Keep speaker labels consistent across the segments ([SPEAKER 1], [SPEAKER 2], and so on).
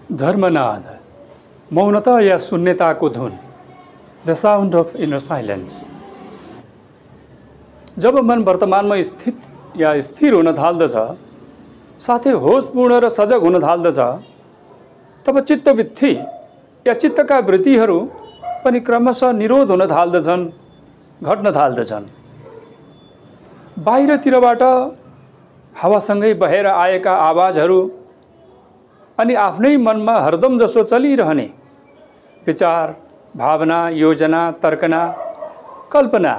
[SPEAKER 1] धर्मनाद, मौनता या शून्यताको धुन, the sound of inner silence. जब मन वर्तमानमा स्थित या स्थिर हुन थाल्दछ, साथै होशपूर्ण र सजग हुन थाल्दछ, तब चित्तवृत्ति या चित्तका वृत्तिहरू पनि क्रमशः निरोध हुन थाल्दछन्, घट्न थाल्दछन्। बाहिरतिरबाट हावासँगै बहेर आएका आवाजहरू अनि आफ्नै मनमा हरदम जसो चलिरहने विचार, भावना, योजना, तर्कना, कल्पना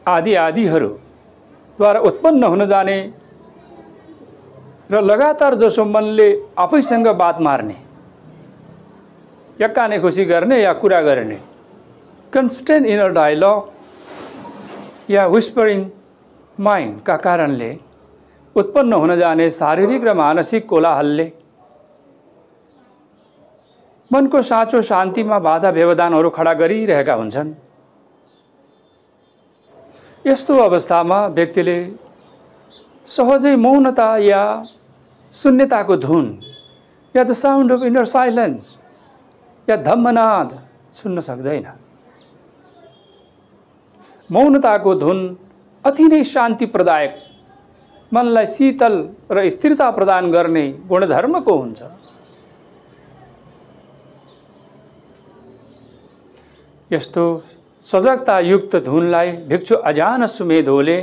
[SPEAKER 1] आदि आदिहरूद्वारा उत्पन्न हुन जाने र लगातार जसो मनले आफैसँग बात मार्ने या काने खुसी गर्ने या कुरा गर्ने कन्स्टेन्ट इनर डायलग या विस्परिङ माइन्ड का कारणले उत्पन्न हुन जाने शारीरिक र मानसिक कोलाहलले मनको साँचो शान्तिमा बाधा व्यवधानहरू खडा गरिरहेका हुन्छन्। यस्तो अवस्थामा व्यक्तिले सहजै मौनता या शून्यताको धुन या the sound of inner silence या धम्मनाद सुन्न सक्दैन। मौनताको धुन अति नै शान्तिप्रदायक, मनलाई शीतल र स्थिरता प्रदान गर्ने गुणधर्मको हुन्छ। यस्तो सजगतायुक्त धुनलाई भिक्षु अजान सुमेधोले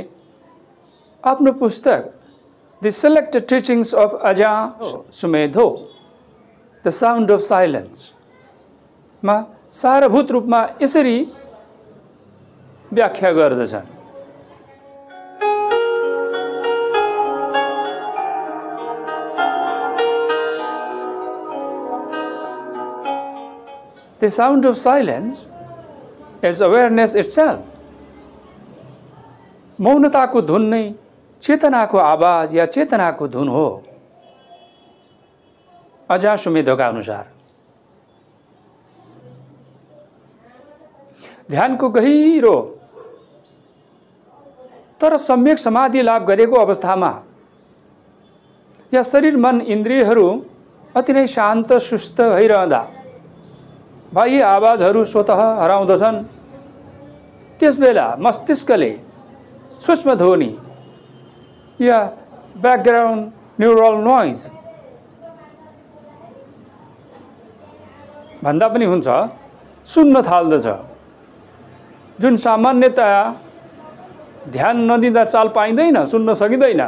[SPEAKER 1] आफ्नो पुस्तक द सेलेक्टेड टिचिङ्स अफ अजान सुमेधो द साउन्ड अफ साइलेन्स मा सारभूत रूपमा यसरी व्याख्या गर्दछन्। The sound of silence is awareness itself. मौनताको धुन नै चेतनाको आवाज या चेतनाको धुन हो। अजान सुमेधोका अनुसार ध्यानको गहिरो तर सम्यक समाधि लाभ गरेको अवस्थामा या शरीर मन इन्द्रियहरू अति नै शान्त सुस्त भइरहँदा बाह्य आवाजहरू स्वतः हराउँदछन्। त्यसबेला मस्तिष्कले सूक्ष्म ध्वनि या ब्याकग्राउन्ड न्युरल नोइज भन्दा पनि हुन्छ सुन्न थाल्दछ, जुन सामान्यतया ध्यान नदिँदा चाल पाइँदैन, सुन्न सकिँदैन।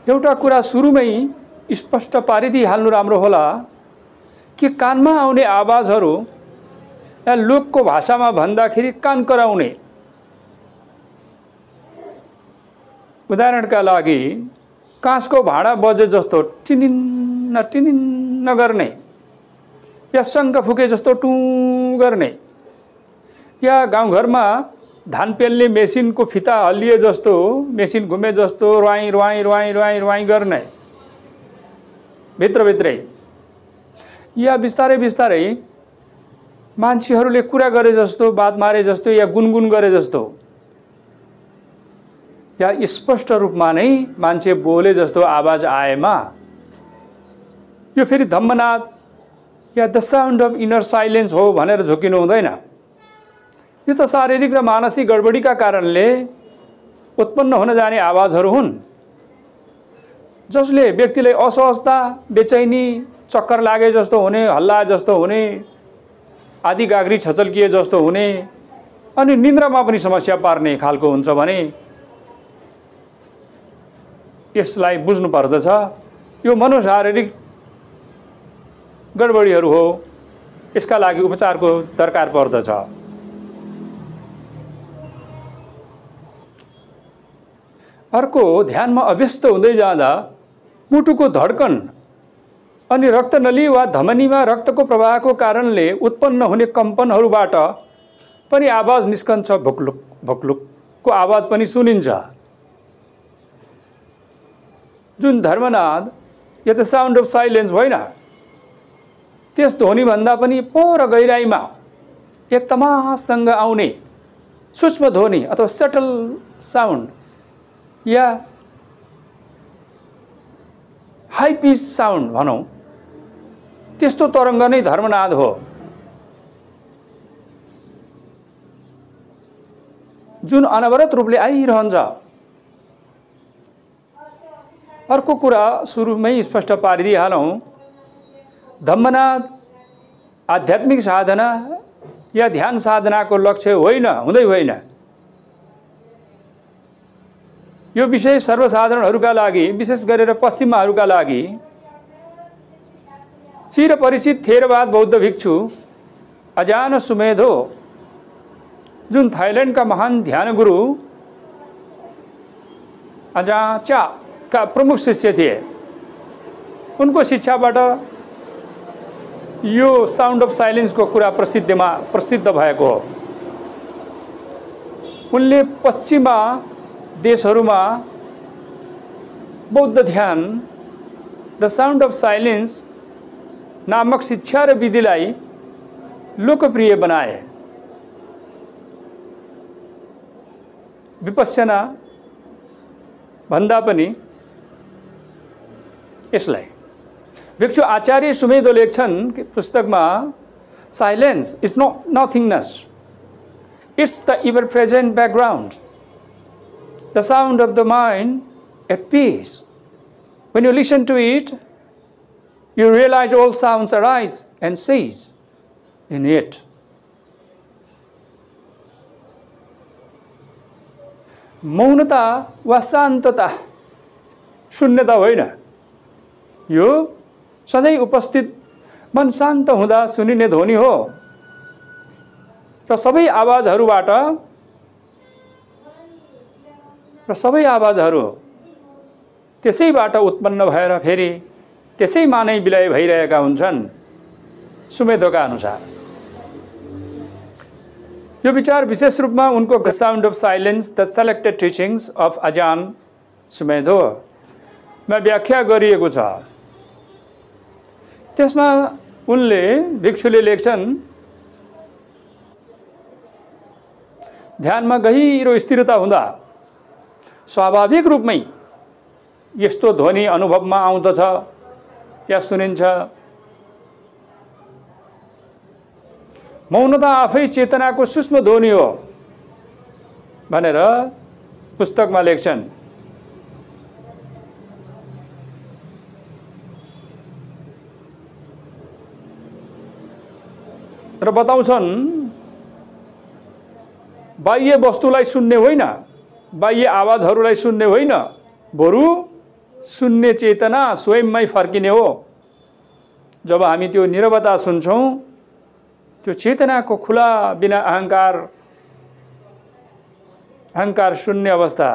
[SPEAKER 1] एउटा कुरा सुरुमै स्पष्ट पारिदिइहाल्नु राम्रो होला कि कानमा आउने आवाजहरू या लोकको भाषामा भन्दाखेरि कान कराउने। उदाहरणका लागि काँसको भाँडा बजे जस्तो टिनिन्न टिनिन्न गर्ने या शङ्ख फुके जस्तो टुँ गर्ने या गाउँघरमा धान पेल्ने मेसिनको फिता हल्लिए जस्तो, मेसिन घुमे जस्तो रुवाई रुवाई रुवाई रुवाई रुवाई गर्ने भित्रभित्रै या बिस्तारै बिस्तारै मान्छेहरूले कुरा गरे जस्तो, बात मारे जस्तो या गुनगुन गरे जस्तो या स्पष्ट रूपमा नै मान्छे बोले जस्तो आवाज आएमा यो फेरि धम्मनाद या the sound of inner silence हो भनेर झुकिनु हुँदैन। यो त शारीरिक र मानसिक गडबडीका कारणले उत्पन्न हुन जाने आवाजहरू हुन्, जसले व्यक्तिलाई असहजता, बेचैनी, चक्कर लागे जस्तो हुने, हल्ला जस्तो हुने, आदि गाग्री छचल्किए जस्तो हुने अनि निन्द्रामा पनि समस्या पार्ने खालको हुन्छ भने यसलाई बुझ्नु पर्दछ यो मनोशारीरिक गडबडीहरू हो। यसका लागि उपचारको दरकार पर्दछ। अर्को, ध्यानमा अभ्यस्त हुँदै जाँदा मुटुको धड्कन अनि रक्तनली वा धमनीमा रक्तको प्रवाहको कारणले उत्पन्न हुने कम्पनहरूबाट पनि आवाज निस्कन्छ। भुक्लुक भुक्लुकको आवाज पनि सुनिन्छ, जुन धर्मनाद या द साउन्ड अफ साइलेन्स होइन। त्यस ध्वनिभन्दा पनि पर गहिराइमा एक तमाससँग आउने सूक्ष्म ध्वनि अथवा सटल साउन्ड या हाई पिच साउन्ड भनौँ, त्यस्तो तरङ्ग नै धर्मनाद हो, जुन अनवरत रूपले आइरहन्छ। अर्को कुरा सुरुमै स्पष्ट पारिदिइहालौँ, धम्मनाद आध्यात्मिक साधना या ध्यान साधनाको लक्ष्य होइन, हुँदै होइन। यो विषय सर्वसाधारणहरूका लागि, विशेष गरेर पश्चिमाहरूका लागि चिरपरिचित थेरवाद बौद्ध भिक्षु अजान सुमेधो, जुन थाइल्यान्डका महान ध्यान गुरु अजाचाका प्रमुख शिष्य थिए, उनको शिक्षाबाट यो साउन्ड अफ साइलेन्सको कुरा प्रसिद्ध भएको हो। उनले पश्चिमा देशहरूमा बौद्ध ध्यान द साउन्ड अफ साइलेन्स नामक शिक्षा र विधिलाई लोकप्रिय बनाए। विपश्यना भन्दा पनि यसलाई भिक्षु आचार्य सुमेधो लेख्छन् कि पुस्तकमा, silence is nothingness, it's the ever present background, the sound of the mind at peace. When you listen to it, you realize all sounds arise and cease in it. मौनता वा शान्तता शून्यता होइन, यो सधैँ उपस्थित मन शान्त हुँदा सुनिने ध्वनि हो र सबै आवाजहरू त्यसैबाट उत्पन्न भएर फेरि त्यसैमा नै विलय भइरहेका हुन्छन्। सुमेधोका अनुसार यो विचार विशेष रूपमा उनको the sound of silence the selected teachings of अजान सुमेधोमा व्याख्या गरिएको छ। त्यसमा उनले भिक्षुले लेख्छन्, ध्यानमा गहिरो स्थिरता हुँदा स्वाभाविक रूपमै यस्तो ध्वनि अनुभवमा आउँदछ या सुनिन्छ। मौनता आफै चेतनाको सूक्ष्म ध्वनि हो भनेर पुस्तकमा लेख्छन्। र बताउँछन्, बाह्य वस्तुलाई सुन्ने होइन, बाह्य आवाजहरूलाई सुन्ने होइन, बरु सुन्ने चेतना स्वयंमै फर्किने हो। जब हामी त्यो नीरवता सुन्छौँ, त्यो चेतनाको खुला बिना अहङ्कार शून्य अवस्थालाई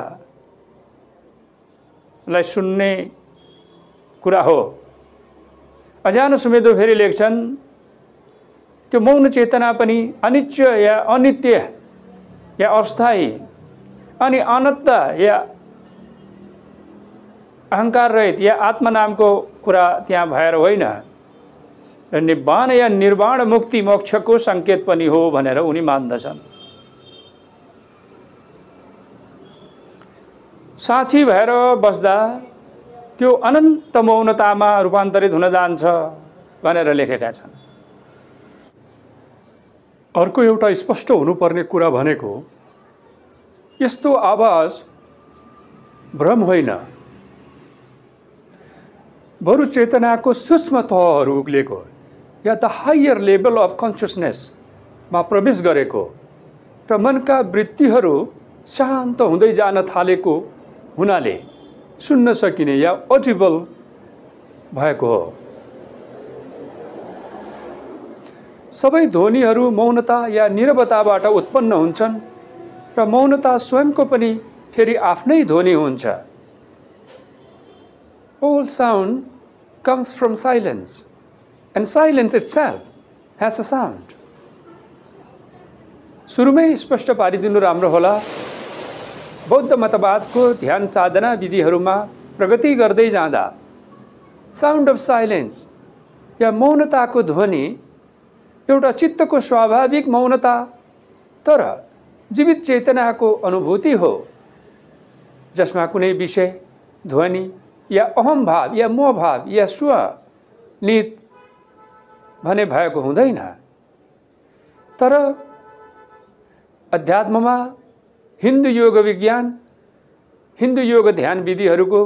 [SPEAKER 1] सुन्ने कुरा हो। अजान सुमेधो फेरि लेख्छन्, त्यो मौन चेतना पनि अनित्य या अनित्य या अस्थायी अनि अनन्त या अहङ्कार रहित या आत्मा नामको कुरा त्यहाँ भएर होइन, र निब्बान या निर्वाण मुक्ति मोक्षको सङ्केत पनि हो भनेर उनी मान्दछन्। साक्षी भएर बस्दा त्यो अनन्त मौनतामा रूपान्तरित हुन जान्छ भनेर लेखेका छन्। अर्को एउटा स्पष्ट हुनुपर्ने कुरा भनेको, यस्तो आवाज भ्रम होइन, बरु चेतनाको सूक्ष्म तहहरू उक्लेको या द हायर लेभल अफ कन्सियसनेसमा प्रवेश गरेको र मनका वृत्तिहरू शान्त हुँदै जान थालेको हुनाले सुन्न सकिने या अडिबल भएको हो। सबै ध्वनिहरू मौनता या नीरवताबाट उत्पन्न हुन्छन् र मौनता स्वयंको पनि फेरि आफ्नै ध्वनि हुन्छ। All sound comes from silence, and silence itself has a sound. सुरुमै स्पष्ट पारिदिनु राम्रो होला, बौद्ध मतवादको ध्यान साधना विधिहरूमा प्रगति गर्दै जाँदा साउन्ड अफ साइलेन्स या मौनताको ध्वनि एउटा चित्तको स्वाभाविक मौनता तर जीवित चेतनाको अनुभूति हो, जसमा कुनै विषय, ध्वनि या अहम भाव या मोह भाव या स्वनित भने भएको हुँदैन। तर अध्यात्ममा हिन्दू योग विज्ञान, हिन्दू योग ध्यान विधिहरूको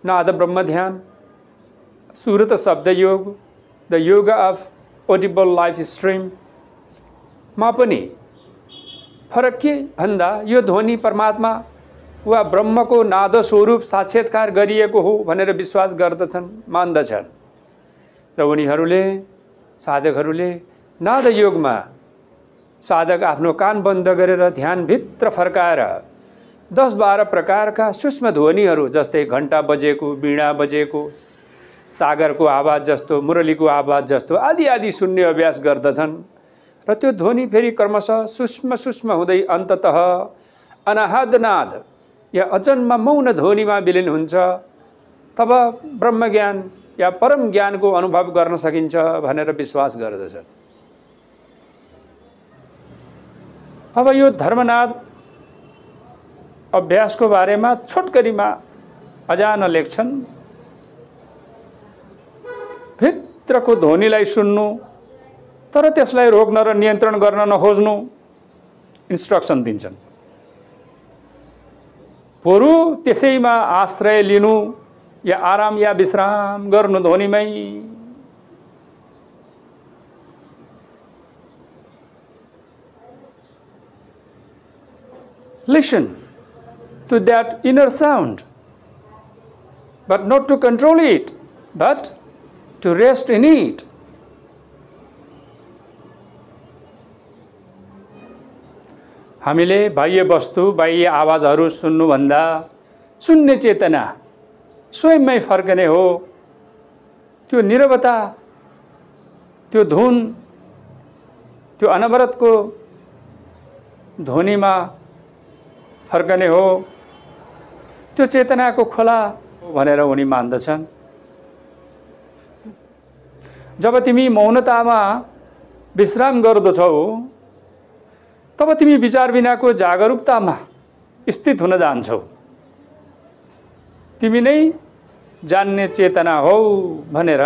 [SPEAKER 1] नाद ब्रह्म ध्यान, Surat Shabd Yoga, the yoga of audible life stream मा पनि फरक के भन्दा यो ध्वनि परमात्मा वा ब्रह्मको नाद स्वरूप साक्षात्कार गरिएको हो भनेर विश्वास गर्दछन्, मान्दछन्। र उनीहरूले साधकहरूले नाद योगमा साधक आफ्नो कान बन्द गरेर ध्यानभित्र फर्काएर 10-12 प्रकारका सूक्ष्म ध्वनिहरू जस्तै घण्टा बजेको, वीणा बजेको, सागरको आवाज जस्तो, मुरलीको आवाज जस्तो आदि आदि सुन्ने अभ्यास गर्दछन्। र त्यो ध्वनि फेरि क्रमशः सूक्ष्म सूक्ष्म हुँदै अन्ततः अनाहद नाद या अजन्म मौन ध्वनिमा विलीन हुन्छ। तब ब्रह्मज्ञान या परम ज्ञानको अनुभव गर्न सकिन्छ भनेर विश्वास गर्दछन्। अब यो धर्मनाद अभ्यासको बारेमा छोटकरीमा अजान लेख्छन्। भित्रको ध्वनिलाई सुन्नु तर त्यसलाई रोक्न र नियन्त्रण गर्न नखोज्नु इन्स्ट्रक्सन दिन्छन्। बरु त्यसैमा आश्रय लिनु या आराम या विश्राम गर्नु ध्वनिमै। Listen to that inner sound, but not to control it, but to rest in it. हामीले बाह्य वस्तु, बाह्य आवाजहरू सुन्नुभन्दा सुन्ने चेतना स्वयंमै फर्कने हो। त्यो निरवता, त्यो धुन, त्यो अनवरतको ध्वनिमा फर्कने हो। त्यो चेतनाको खोला भनेर उनी मान्दछन्। जब तिमी मौनतामा विश्राम गर्दछौ तब तिमी विचार बिनाको जागरूकतामा स्थित हुन जान्छौ। तिमी नै जान्ने चेतना हो भनेर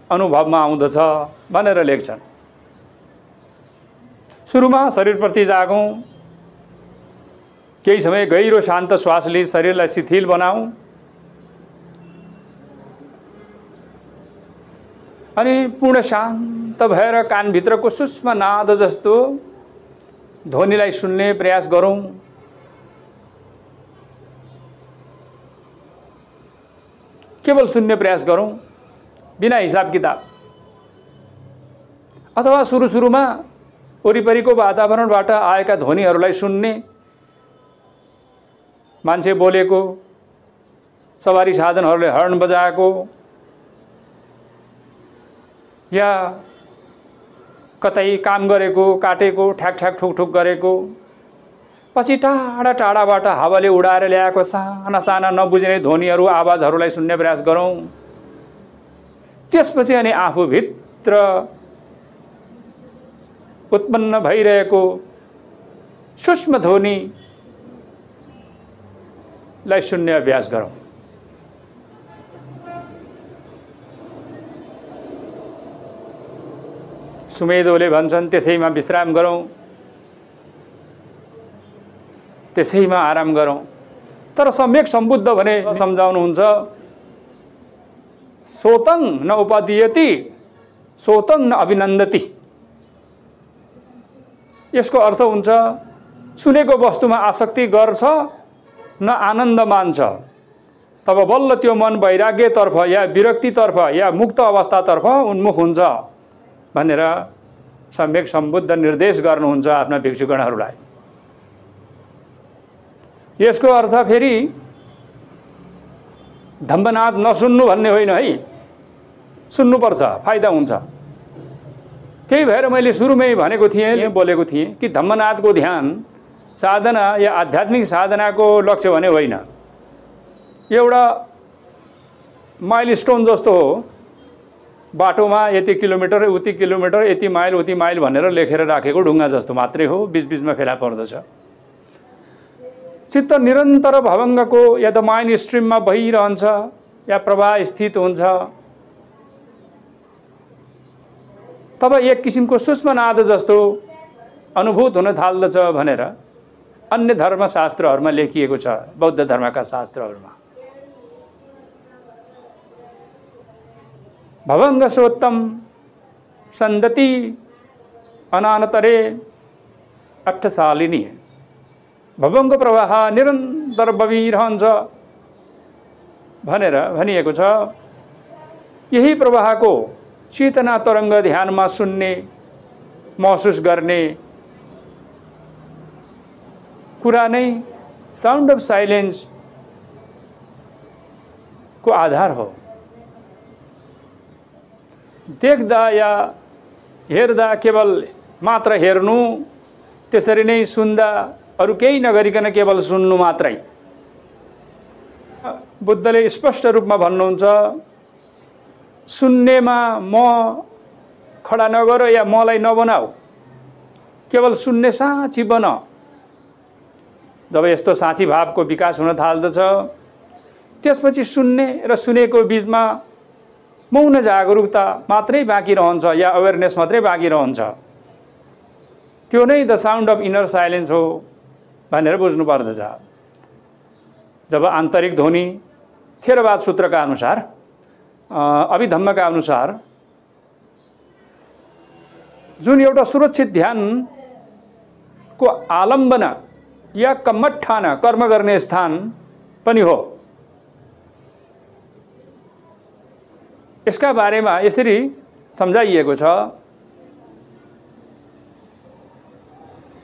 [SPEAKER 1] अनुभवमा आउँदछ भनेर लेख्छन्। सुरुमा शरीरप्रति जागौं, केही समय गहिरो शान्त श्वास लिई शरीरलाई शिथिल बनाऊ, अनि पूर्ण शान्त भएर कानभित्रको सूक्ष्म नाद जस्तो ध्वनिलाई सुन्ने प्रयास गरौं। केवल सुन्ने प्रयास गरौं बिना हिसाब किताब। अथवा सुरुमा वरिपरिको वातावरणबाट आएका ध्वनिहरूलाई सुन्ने, मान्छे बोलेको, सवारी साधनहरूले हर्न बजाएको या कतै काम गरेको, काटेको, ठ्याक ठ्याक ठुक ठुक गरेको, पछि टाढा टाढाबाट हावाले उडाएर ल्याएको साना साना नबुझिने ध्वनिहरू, आवाजहरूलाई सुन्ने प्रयास गरौं। त्यसपछि अनि आफूभित्र उत्पन्न भइरहेको सूक्ष्म ध्वनिलाई सुन्ने अभ्यास गरौं। सुमेधोले भन्छन् त्यसैमा विश्राम गरौं, त्यसैमा आराम गरौं। तर सम्यक सम्बुद्ध भने सम्झाउनुहुन्छ, सोतं न उपादीयति, सोतं न अभिनन्दति। यसको अर्थ हुन्छ सुनेको वस्तुमा आसक्ति गर्छ न आनन्द मान्छ, तब बल्ल त्यो मन वैराग्यतर्फ या विरक्तितर्फ या मुक्त अवस्थातर्फ उन्मुख हुन्छ भनेर सम्यक सम्बुद्ध निर्देश गर्नुहुन्छ आफ्ना भिक्षुगणहरूलाई। यसको अर्थ फेरि धम्मनाद नसुन्नु भन्ने होइन है, सुन्नुपर्छ, फाइदा हुन्छ। त्यही भएर मैले सुरुमै भनेको थिएँ, बोलेको थिएँ कि धम्मनादको ध्यान साधना या आध्यात्मिक साधनाको लक्ष्य भने होइन, एउटा माइलस्टोन जस्तो हो। बाटोमा यति किलोमिटर, उति किलोमिटर, यति माइल, उति माइल भनेर लेखेर राखेको ढुङ्गा जस्तो मात्रै हो, बीचबीचमा फेला पर्दछ। चित्त निरन्तर भवङ्गको या त माइन्ड स्ट्रिममा बहिरहन्छ या प्रवाह स्थित हुन्छ, तब एक किसिमको सूक्ष्म नाद जस्तो अनुभूत हुन थाल्दछ भनेर अन्य धर्मशास्त्रहरूमा लेखिएको छ। बौद्ध धर्मका शास्त्रहरूमा भवङ्गसोत्तम सन्दति अनानतरे अट्ठशालिनी, भवङ्ग प्रवाह निरन्तर बगिरहन्छ भनेर भनिएको छ। यही प्रवाहको चेतना तरङ्ग ध्यानमा सुन्ने महसुस गर्ने कुरा नै साउन्ड अफ साइलेन्स को आधार हो। देख्दा या हेर्दा केवल मात्र हेर्नु, त्यसरी नै सुन्दा अरू केही नगरिकन केवल सुन्नु मात्रै। बुद्धले स्पष्ट रूपमा भन्नुहुन्छ, सुन्नेमा म खडा नगर या मलाई नबनाऊ, केवल सुन्ने साँची बन। जब यस्तो साँची भावको विकास हुन थाल्दछ, त्यसपछि सुन्ने र सुनेको बीचमा मौन जागरुकता मात्रै बाँकी रहन्छ या अवेरनेस मात्रै बाँकी रहन्छ। त्यो नै the sound of inner silence हो भनेर बुझ्नु पर्दछ। जब आन्तरिक ध्वनि थेरवाद सूत्रका अनुसार, अभिधम्मका अनुसार जुन एउटा सुरक्षित ध्यानको आलम्बन या कम्मठान कर्म गर्ने स्थान पनि हो। यसका बारेमा यसरी सम्झाइएको छ।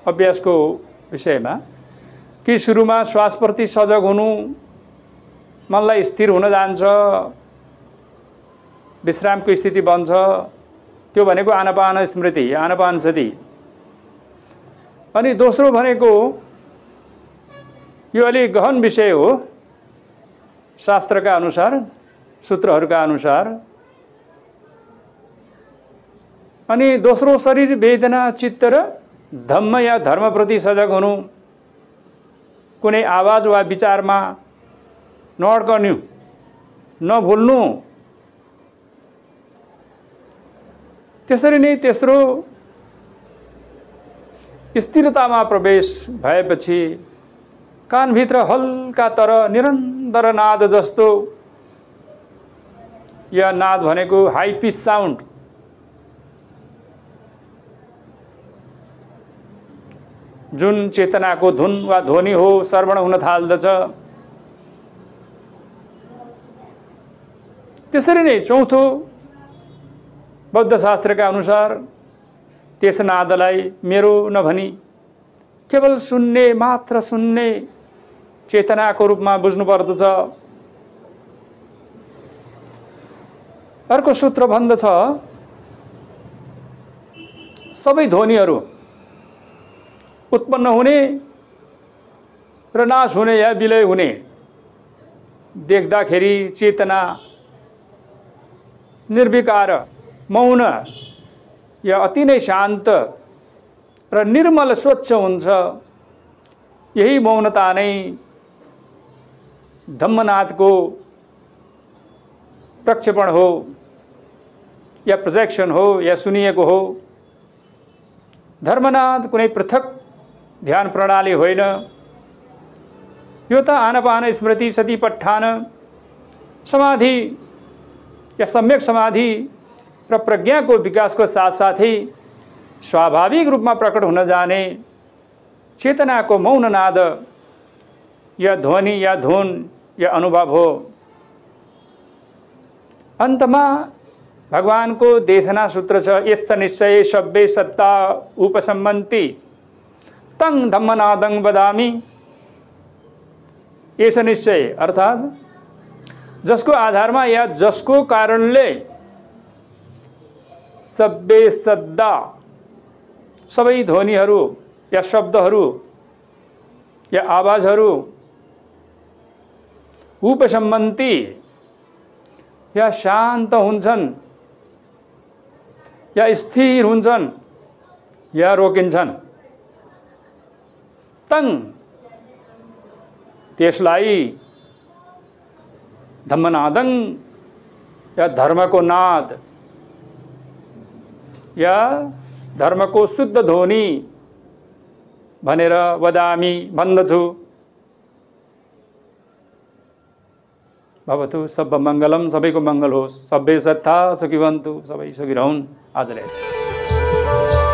[SPEAKER 1] अभ्यासको विषयमा कि सुरुमा श्वासप्रति सजग हुनु, मनलाई स्थिर हुन जान्छ, विश्रामको स्थिति बन्छ। त्यो भनेको आनापान स्मृति, आनापान सति। अनि दोस्रो भनेको यो अलि गहन विषय हो शास्त्रका अनुसार, सूत्रहरूका अनुसार। अनि दोस्रो शरीर, वेदना, चित्त र धम्म या धर्मप्रति सजग हुनु, कुनै आवाज वा विचारमा नअड्कनु, नभुल्नु। त्यसरी नै तेस्रो स्थिरतामा प्रवेश भएपछि कानभित्र हल्का तर निरन्तर नाद जस्तो, या नाद भनेको हाई पिच साउन्ड, जुन चेतनाको धुन वा ध्वनि हो, श्रवण हुन थाल्दछ। त्यसरी नै चौथो बौद्ध शास्त्रका अनुसार त्यस नादलाई मेरो नभनी केवल सुन्ने मात्र, सुन्ने चेतनाको रूपमा बुझ्नु पर्दछ। अर्को सूत्र भन्दछ, सबै ध्वनिहरू उत्पन्न हुने र नाश हुने या विलय हुने, देख्दाखेरि चेतना निर्विकार, मौन या अति नै शान्त र निर्मल स्वच्छ हुन्छ। यही मौनता नै धम्मनादको प्रक्षेपण हो या प्रोजेक्सन हो या सुनिएको हो। धर्मनाद कुनै पृथक ध्यान प्रणाली होइन। यो त आनापान स्मृति, सतिपट्ठान, समाधि या सम्यक समाधि र प्रज्ञाको विकासको साथसाथै स्वाभाविक रूपमा प्रकट हुन जाने चेतनाको मौन नाद या ध्वनि या धुन या अनुभव हो। अन्तमा भगवानको देशना सूत्र छ, यस्स निश्चये शब्दे सत्ता उपसम्मन्ति तं धम्मनादं वदामि। यस निश्चय अर्थात जसको आधारमा या जसको कारणले सब्बे सद्दा, सबै ध्वनिहरू या शब्दहरू या आवाजहरू उपसम्मन्ति या शान्त हुन्छन् या स्थिर हुन्छन् या रोकिन्छन्। तं त्यसलाई धम्मनादं या धर्मको नाद या धर्मको शुद्ध ध्वनि भनेर वदामि भन्दछु। भवतु सब मङ्गलम, सबैको मङ्गल होस्। सबै सत्ता सुखी भन्तु, सबै सुखी रहन्। आजलाई